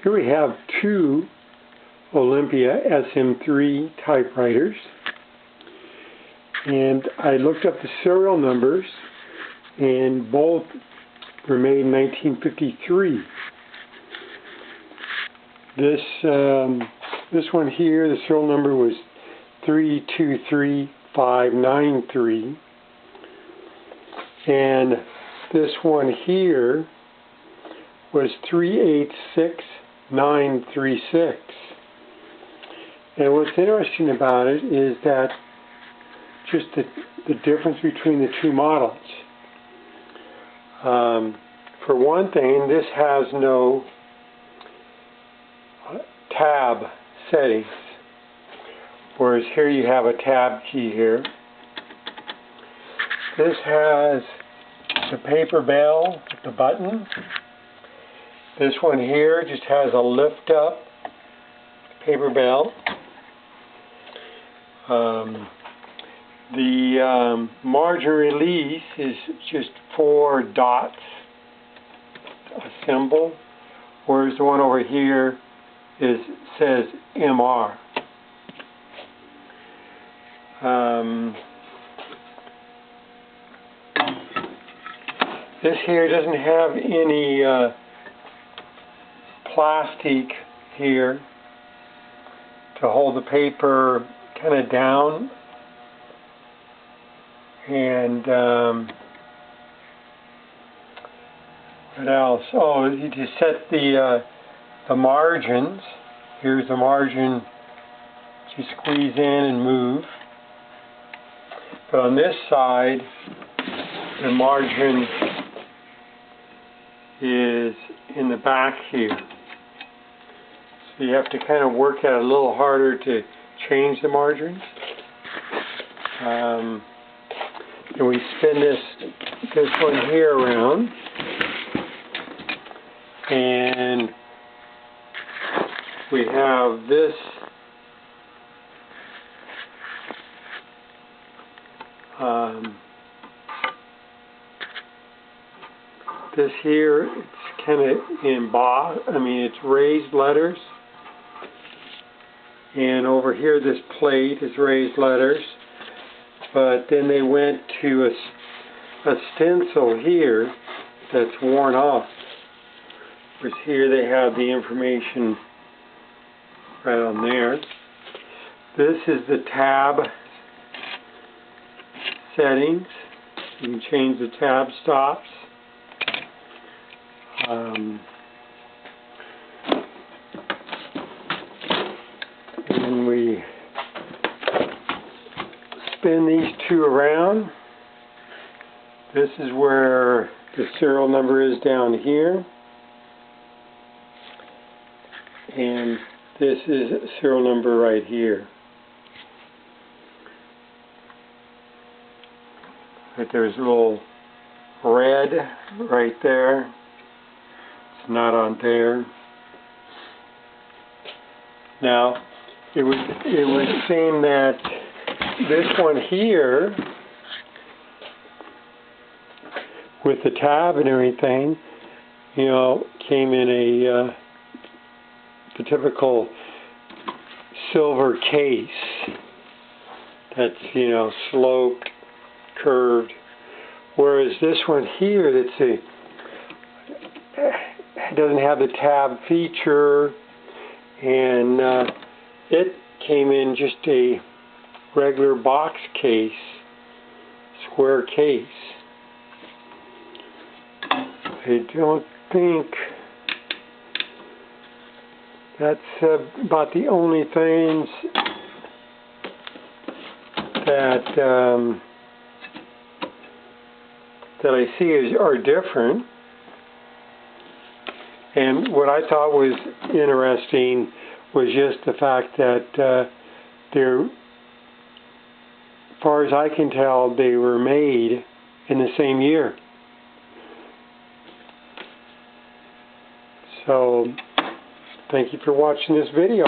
Here we have two Olympia SM3 typewriters, and I looked up the serial numbers, and both were made in 1953. This one here, the serial number was 323593, and this one here was 386936. And what's interesting about it is that just the difference between the two models. For one thing, this has no tab settings, whereas here you have a tab key here. This has the paper bell with the button. This one here just has a lift up paper bell. The margin release is just 4 dots, a symbol, whereas the one over here says MR. This here doesn't have any plastic here to hold the paper kind of down, and what else? Oh, you just set the margins. Here's the margin. You squeeze in and move. But on this side, the margin is in the back here. So you have to kind of work at it a little harder to change the margins. And we spin this one here around, and we have this this here, it's kind of embossed, it's raised letters. And over here, this plate is raised letters. But then they went to a stencil here that's worn off. Whereas here they have the information right on there. This is the tab settings. You can change the tab stops. And we spin these two around. This is where the serial number is down here. And this is serial number right here. But there's a little red right there. It's not on there. Now, it would seem that this one here, with the tab and everything, came in the typical silver case that's, sloped, curved, whereas this one here, it doesn't have the tab feature, and it came in just a regular box case, square case. I don't think that's about the only things that I see are different. And what I thought was interesting was just the fact that they're, as far as I can tell, they were made in the same year. So, thank you for watching this video.